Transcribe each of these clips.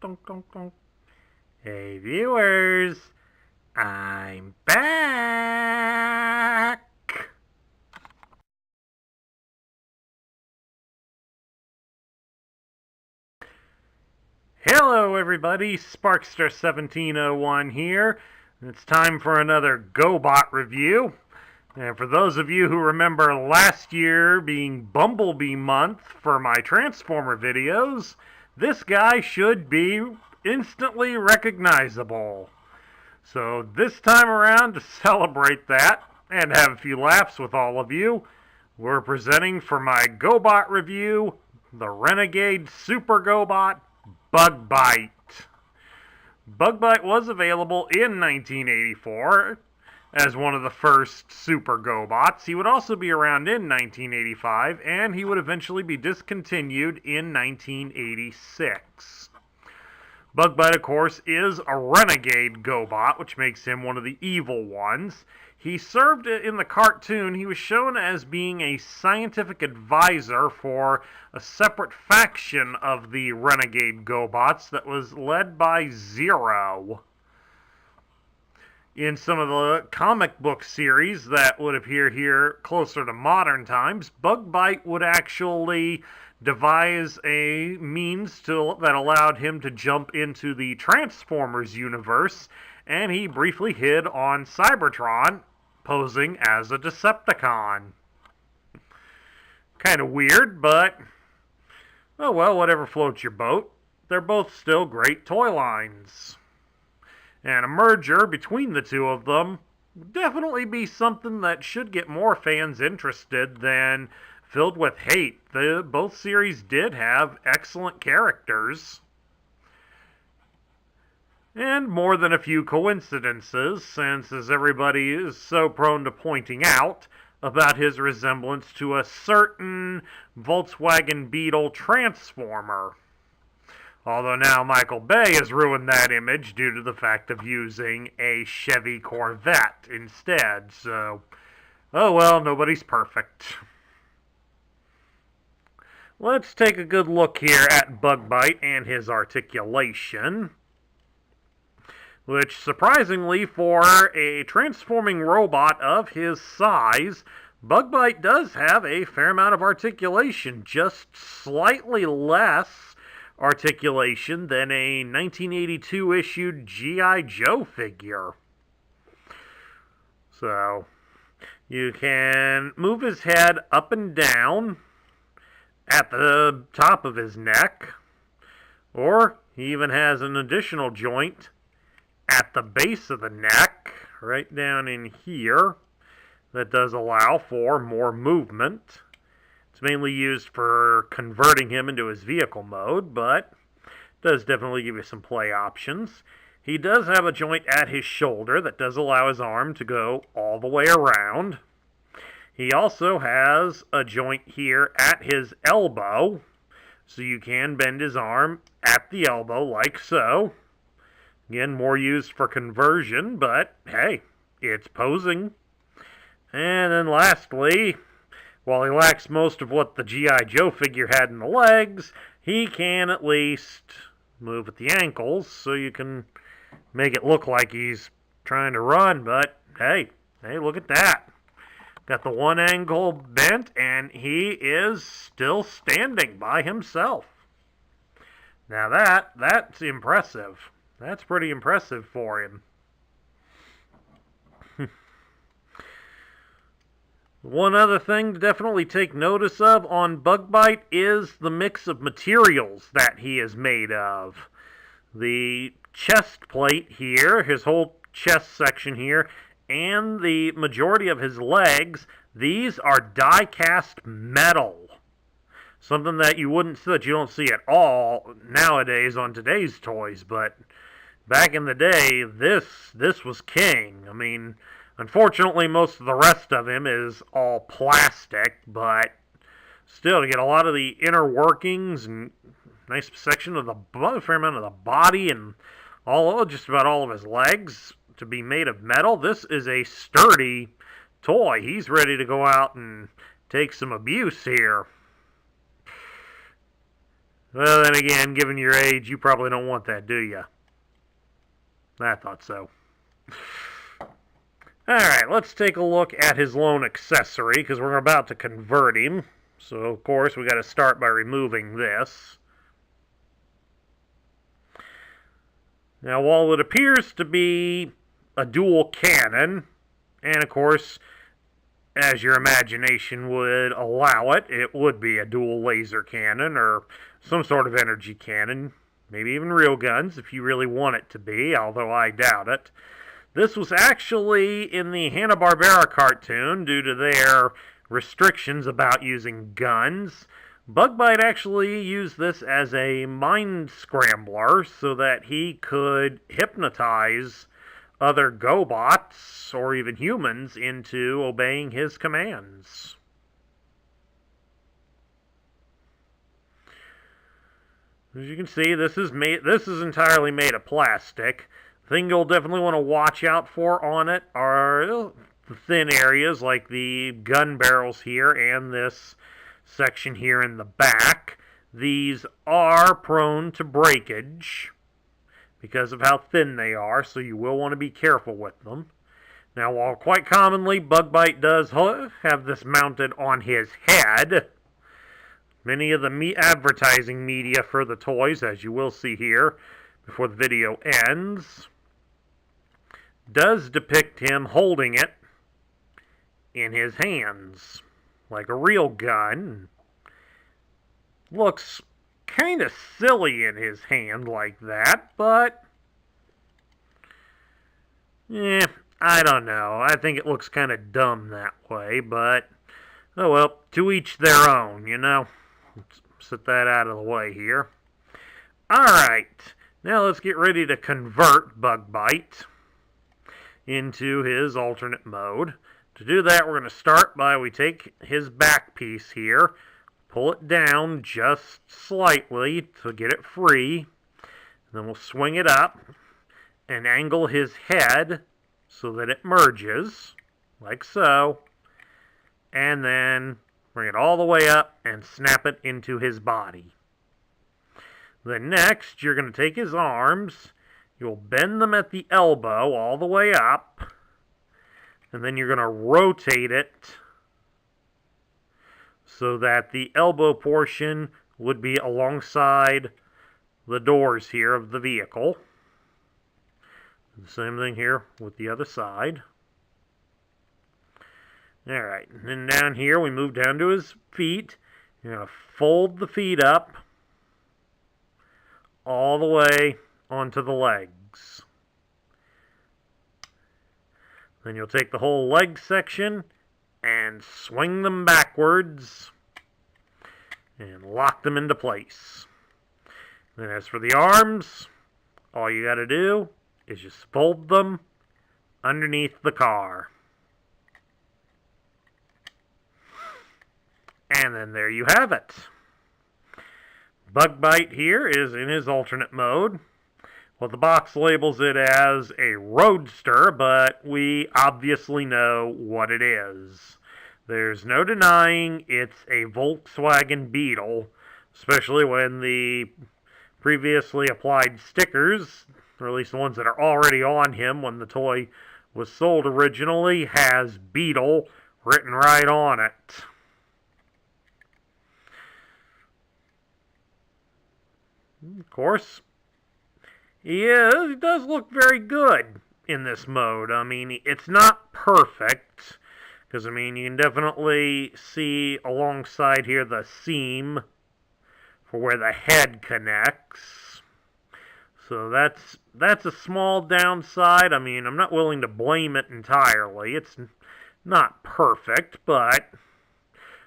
Donk, donk, donk. Hey viewers, I'm back! Hello everybody, Sparkster1701 here. It's time for another GoBot review. And for those of you who remember last year being Bumblebee month for my Transformer videos, this guy should be instantly recognizable. So this time around, to celebrate that and have a few laughs with all of you, we're presenting for my GoBot review the Renegade Super GoBot Bug-Bite. Bug-Bite was available in 1984 as one of the first Super GoBots. He would also be around in 1985, and he would eventually be discontinued in 1986. Bug-Bite, of course, is a Renegade GoBot, which makes him one of the evil ones. He served in the cartoon, he was shown as being a scientific advisor for a separate faction of the Renegade GoBots that was led by Zero. In some of the comic book series that would appear here closer to modern times, Bug-Bite would actually devise a means that allowed him to jump into the Transformers universe, and he briefly hid on Cybertron, posing as a Decepticon. Kind of weird, but oh well, whatever floats your boat. They're both still great toy lines. And a merger between the two of them would definitely be something that should get more fans interested than filled with hate. Both series did have excellent characters. And more than a few coincidences, since as everybody is so prone to pointing out about his resemblance to a certain Volkswagen Beetle Transformer. Although now Michael Bay has ruined that image due to the fact of using a Chevy Corvette instead, so oh well, nobody's perfect. Let's take a good look here at Bug-Bite and his articulation, which surprisingly for a transforming robot of his size, Bug-Bite does have a fair amount of articulation, just slightly less articulation than a 1982 issued G.I. Joe figure. So, you can move his head up and down at the top of his neck, or he even has an additional joint at the base of the neck, right down in here, that does allow for more movement. It's mainly used for converting him into his vehicle mode, but does definitely give you some play options. He does have a joint at his shoulder that does allow his arm to go all the way around. He also has a joint here at his elbow, so you can bend his arm at the elbow like so. Again, more used for conversion, but hey, it's posing. And then lastly, while he lacks most of what the G.I. Joe figure had in the legs, he can at least move at the ankles, so you can make it look like he's trying to run, but hey, look at that. Got the one ankle bent, and he is still standing by himself. Now that's impressive. That's pretty impressive for him. One other thing to definitely take notice of on Bug-Bite is the mix of materials that he is made of. The chest plate here, his whole chest section here, and the majority of his legs, these are die-cast metal. Something that you don't see at all nowadays on today's toys, but back in the day, this was king. I mean, unfortunately, most of the rest of him is all plastic, but still, to get a lot of the inner workings and nice section of a fair amount of the body and just about all of his legs to be made of metal, this is a sturdy toy. He's ready to go out and take some abuse here. Well, then again, given your age, you probably don't want that, do you? I thought so. Alright, let's take a look at his lone accessory, because we're about to convert him. So, of course, we got to start by removing this. Now, while it appears to be a dual cannon, and of course, as your imagination would allow it, it would be a dual laser cannon or some sort of energy cannon, maybe even real guns if you really want it to be, although I doubt it. This was actually in the Hanna-Barbera cartoon due to their restrictions about using guns. Bugbite actually used this as a mind scrambler so that he could hypnotize other GoBots or even humans into obeying his commands. As you can see, this is entirely made of plastic. The thing you'll definitely want to watch out for on it are the thin areas like the gun barrels here and this section here in the back. These are prone to breakage because of how thin they are, so you will want to be careful with them. Now, while quite commonly Bugbite does have this mounted on his head, many of the advertising media for the toys, as you will see here before the video ends, does depict him holding it in his hands like a real gun. Looks kind of silly in his hand like that, but I don't know. I think it looks kind of dumb that way, but oh well, to each their own, you know. Let's set that out of the way here. Alright, now let's get ready to convert Bugbite into his alternate mode. To do that, we're going to start by we take his back piece here, pull it down just slightly to get it free, then we'll swing it up and angle his head so that it merges, like so, and then bring it all the way up and snap it into his body. Then next, you're going to take his arms, you'll bend them at the elbow all the way up, and then you're going to rotate it so that the elbow portion would be alongside the doors here of the vehicle. The same thing here with the other side. Alright, and then down here we move down to his feet. You're going to fold the feet up all the way onto the legs. Then you'll take the whole leg section and swing them backwards and lock them into place. Then as for the arms, all you got to do is just fold them underneath the car. And then there you have it. Bugbite here is in his alternate mode. Well, the box labels it as a Roadster, but we obviously know what it is. There's no denying it's a Volkswagen Beetle, especially when the previously applied stickers, or at least the ones that are already on him when the toy was sold originally, has Beetle written right on it. Of course, he does look very good in this mode. I mean, it's not perfect, because, I mean, you can definitely see alongside here the seam for where the head connects. So that's a small downside. I mean, I'm not willing to blame it entirely. It's not perfect, but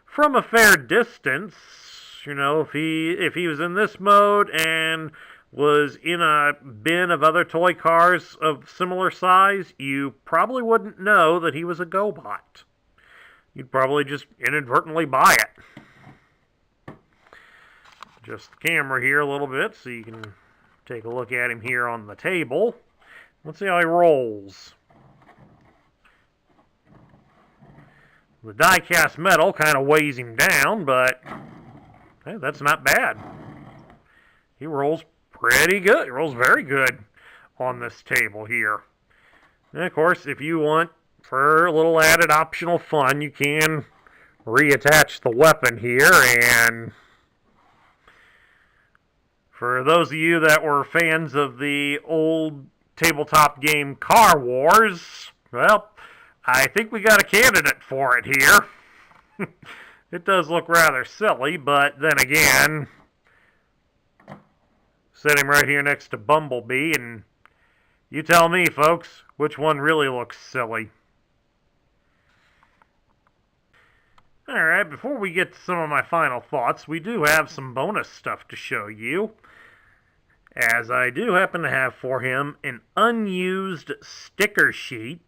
from a fair distance, you know, if he was in this mode and was in a bin of other toy cars of similar size, you probably wouldn't know that he was a GoBot. You'd probably just inadvertently buy it. Adjust the camera here a little bit so you can take a look at him here on the table. Let's see how he rolls. The die-cast metal kind of weighs him down, but hey, that's not bad. he rolls pretty good. He rolls very good on this table here. And of course, if you want for a little added optional fun, you can reattach the weapon here. And for those of you that were fans of the old tabletop game Car Wars, well, I think we got a candidate for it here. It does look rather silly, but then again, sitting right here next to Bumblebee, and you tell me, folks, which one really looks silly. Alright, before we get to some of my final thoughts, we do have some bonus stuff to show you, as I do happen to have for him an unused sticker sheet.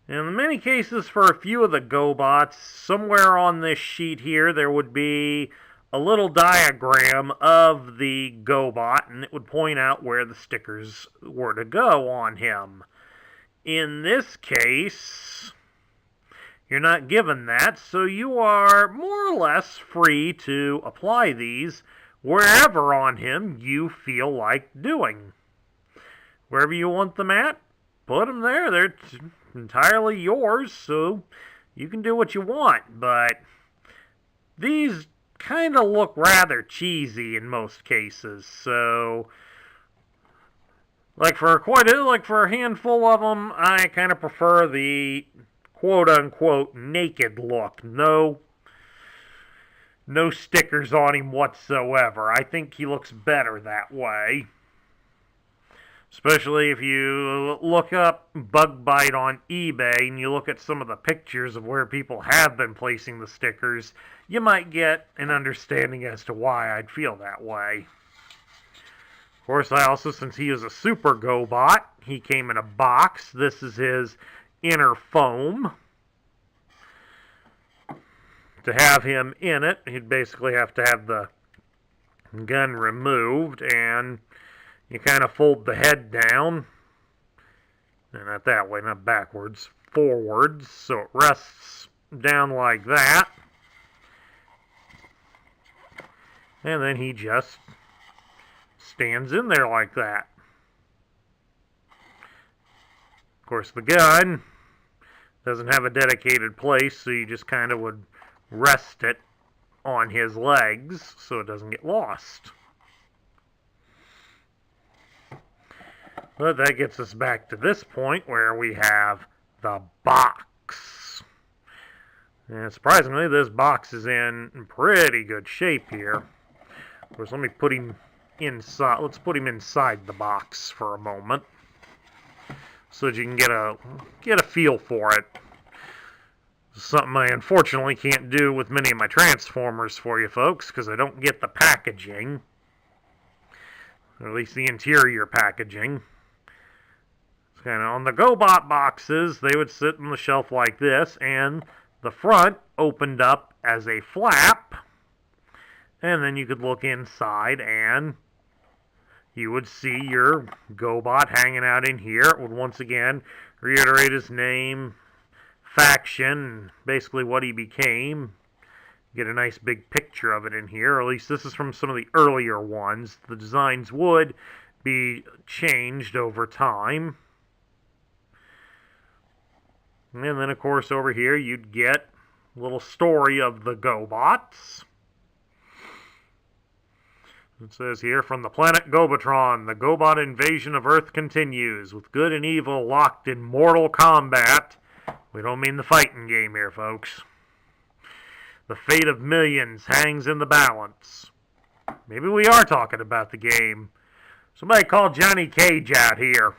In many cases, for a few of the GoBots, somewhere on this sheet here, there would be a little diagram of the GoBot, and it would point out where the stickers were to go on him. In this case, you're not given that, so you are more or less free to apply these wherever on him you feel like doing. Wherever you want them at, put them there. They're entirely yours, so you can do what you want, but these kind of look rather cheesy in most cases, so like for a handful of them, I kind of prefer the quote-unquote naked look. No stickers on him whatsoever. I think he looks better that way. Especially if you look up Bug Bite on eBay and you look at some of the pictures of where people have been placing the stickers, you might get an understanding as to why I'd feel that way. Of course, I also, since he is a Super GoBot, he came in a box. This is his inner foam. To have him in it, he'd basically have to have the gun removed, and you kind of fold the head down, and not that way, not backwards, forwards, so it rests down like that. And then he just stands in there like that. Of course, the gun doesn't have a dedicated place, so you just kind of would rest it on his legs so it doesn't get lost. But that gets us back to this point where we have the box. And surprisingly, this box is in pretty good shape here. Of course, let me put him inside. Let's put him inside the box for a moment, so that you can get a feel for it. Something I unfortunately can't do with many of my Transformers for you folks, because I don't get the packaging, or at least the interior packaging. Kind of on the GoBot boxes, they would sit on the shelf like this, and the front opened up as a flap, and then you could look inside, and you would see your GoBot hanging out in here. It would once again reiterate his name, faction, basically what he became. Get a nice big picture of it in here, or at least this is from some of the earlier ones. The designs would be changed over time. And then, of course, over here, you'd get a little story of the GoBots. It says here, from the planet Gobatron, the GoBot invasion of Earth continues, with good and evil locked in mortal combat. We don't mean the fighting game here, folks. The fate of millions hangs in the balance. Maybe we are talking about the game. Somebody call Johnny Cage out here.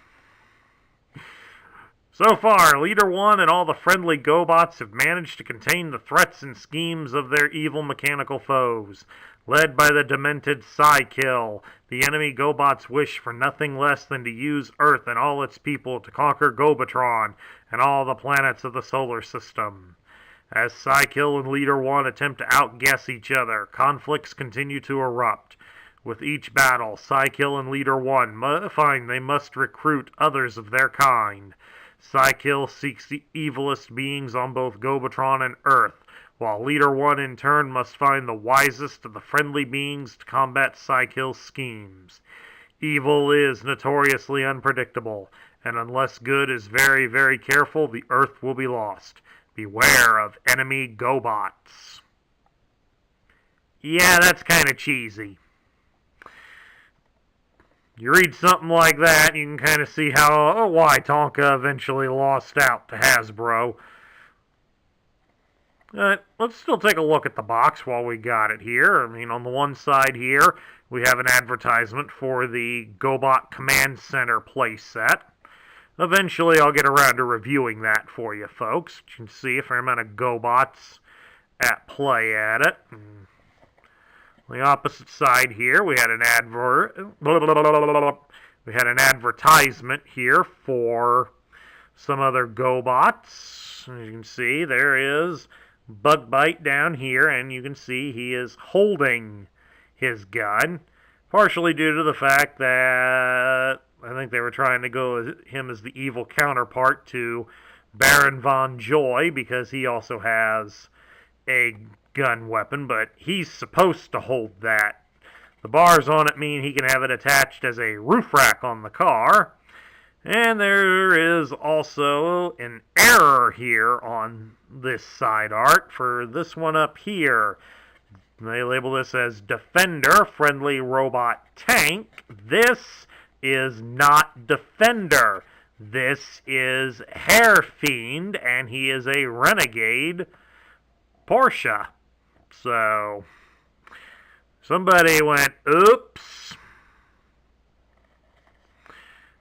So far, Leader 1 and all the friendly GoBots have managed to contain the threats and schemes of their evil mechanical foes. Led by the demented Psykill, the enemy GoBots wish for nothing less than to use Earth and all its people to conquer Gobatron and all the planets of the solar system. As Psykill and Leader 1 attempt to outguess each other, conflicts continue to erupt. With each battle, Psykill and Leader 1 find they must recruit others of their kind. Psykill seeks the evilest beings on both Gobatron and Earth, while Leader 1 in turn must find the wisest of the friendly beings to combat Psykill's schemes. Evil is notoriously unpredictable, and unless good is very, very careful, the Earth will be lost. Beware of enemy GoBots. Yeah, that's kind of cheesy. You read something like that, you can kind of see why Tonka eventually lost out to Hasbro. Let's still take a look at the box while we got it here. I mean, on the one side here, we have an advertisement for the GoBot Command Center playset. Eventually, I'll get around to reviewing that for you folks. You can see a fair amount of GoBots at play at it. On the opposite side here, we had an advertisement here for some other GoBots. As you can see, there is Bugbite down here, and you can see he is holding his gun, partially due to the fact that I think they were trying to go with him as the evil counterpart to Baron Von Joy, because he also has a gun weapon, but he's supposed to hold that. The bars on it mean he can have it attached as a roof rack on the car. And there is also an error here on this side art for this one up here. They label this as Defender, Friendly Robot Tank. This is not Defender. This is Hair Fiend, and he is a Renegade Porsche. So, somebody went, oops.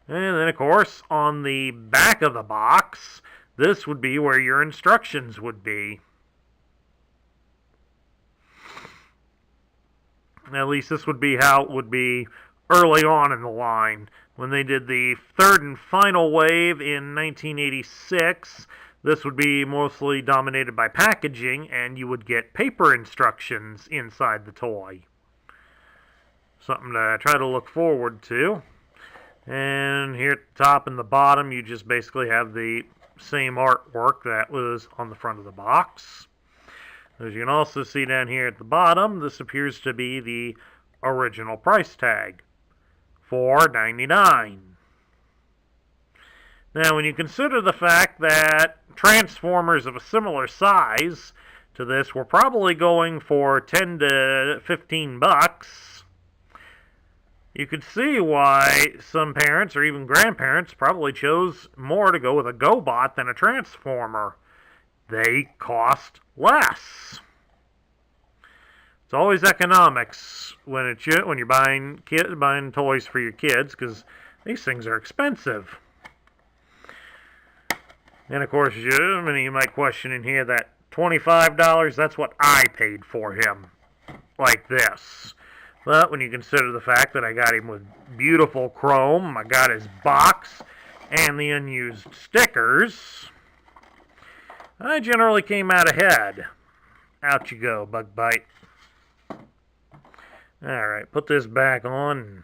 And then, of course, on the back of the box, this would be where your instructions would be. At least this would be how it would be early on in the line. When they did the third and final wave in 1986, this would be mostly dominated by packaging, and you would get paper instructions inside the toy. Something to try to look forward to. And here at the top and the bottom, you just basically have the same artwork that was on the front of the box. As you can also see down here at the bottom, this appears to be the original price tag, $4.99. Now, when you consider the fact that Transformers of a similar size to this were probably going for 10 to 15 bucks, you could see why some parents or even grandparents probably chose more to go with a GoBot than a Transformer. They cost less. It's always economics when you're buying toys for your kids, because these things are expensive. And of course, you might question in here that $25, that's what I paid for him, like this. But when you consider the fact that I got him with beautiful chrome, I got his box, and the unused stickers, I generally came out ahead. Out you go, Bugbite. Alright, put this back on and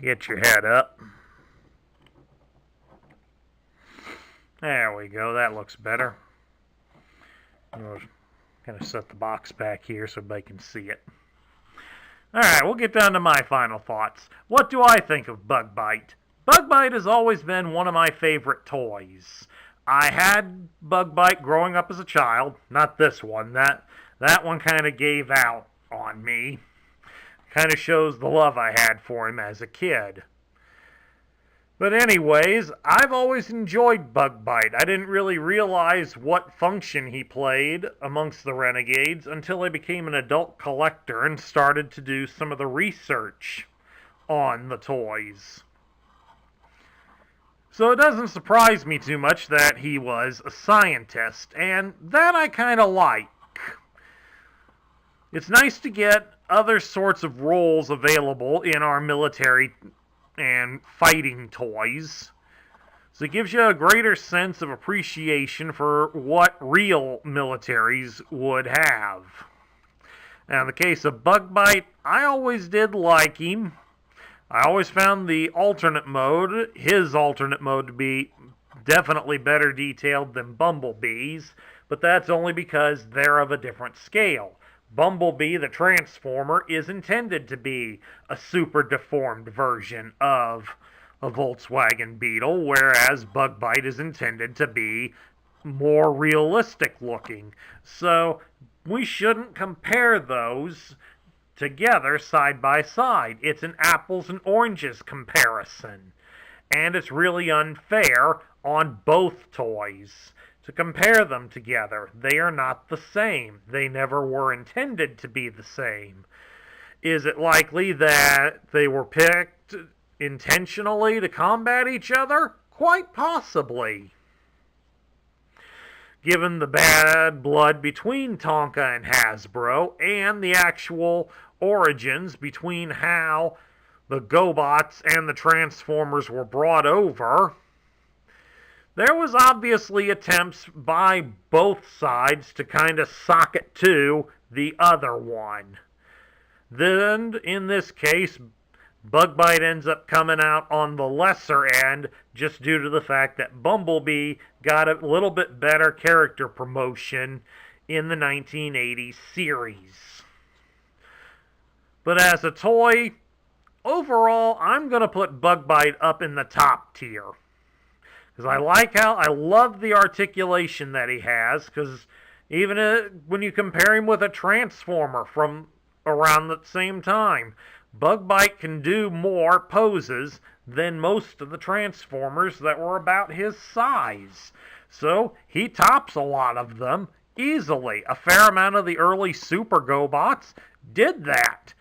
get your head up. There we go, that looks better. I'll kind of set the box back here so everybody can see it. Alright, we'll get down to my final thoughts. What do I think of Bugbite? Bugbite has always been one of my favorite toys. I had Bugbite growing up as a child. Not this one. That one kind of gave out on me. Kind of shows the love I had for him as a kid. But anyways, I've always enjoyed Bugbite. I didn't really realize what function he played amongst the Renegades until I became an adult collector and started to do some of the research on the toys. So it doesn't surprise me too much that he was a scientist, and that I kind of like. It's nice to get other sorts of roles available in our military and fighting toys. So it gives you a greater sense of appreciation for what real militaries would have. Now in the case of Bugbite, I always did like him. I always found the alternate mode, his alternate mode, to be definitely better detailed than Bumblebee's, but that's only because they're of a different scale. Bumblebee, the Transformer, is intended to be a super deformed version of a Volkswagen Beetle, whereas Bug-Bite is intended to be more realistic looking. So we shouldn't compare those together side by side. It's an apples and oranges comparison. And it's really unfair on both toys to compare them together. They are not the same. They never were intended to be the same. Is it likely that they were picked intentionally to combat each other? Quite possibly. Given the bad blood between Tonka and Hasbro and the actual origins between how the GoBots and the Transformers were brought over, there was obviously attempts by both sides to kind of sock it to the other one. Then, in this case, Bug-Bite ends up coming out on the lesser end just due to the fact that Bumblebee got a little bit better character promotion in the 1980s series. But as a toy, overall, I'm going to put Bug-Bite up in the top tier. Because I love the articulation that he has, because even when you compare him with a Transformer from around the same time, Bug-Bite can do more poses than most of the Transformers that were about his size. So he tops a lot of them easily. A fair amount of the early Super GoBots did that.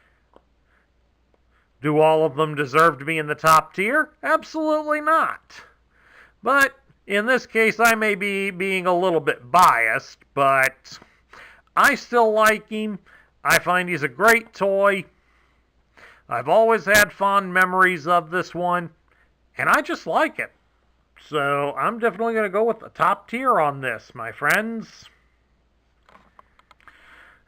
Do all of them deserve to be in the top tier? Absolutely not. But in this case, I may be being a little bit biased, but I still like him. I find he's a great toy. I've always had fond memories of this one, and I just like it. So I'm definitely going to go with the top tier on this, my friends.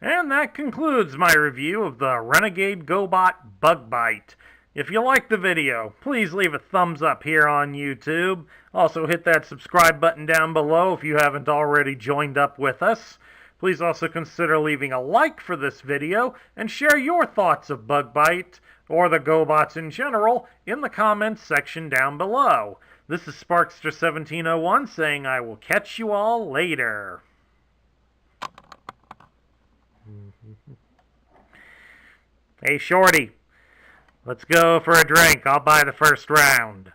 And that concludes my review of the Renegade GoBot Bug-Bite. If you liked the video, please leave a thumbs up here on YouTube. Also hit that subscribe button down below if you haven't already joined up with us. Please also consider leaving a like for this video and share your thoughts of Bug-Bite or the GoBots in general in the comments section down below. This is Sparkster1701 saying I will catch you all later. Hey, Shorty, let's go for a drink. I'll buy the first round.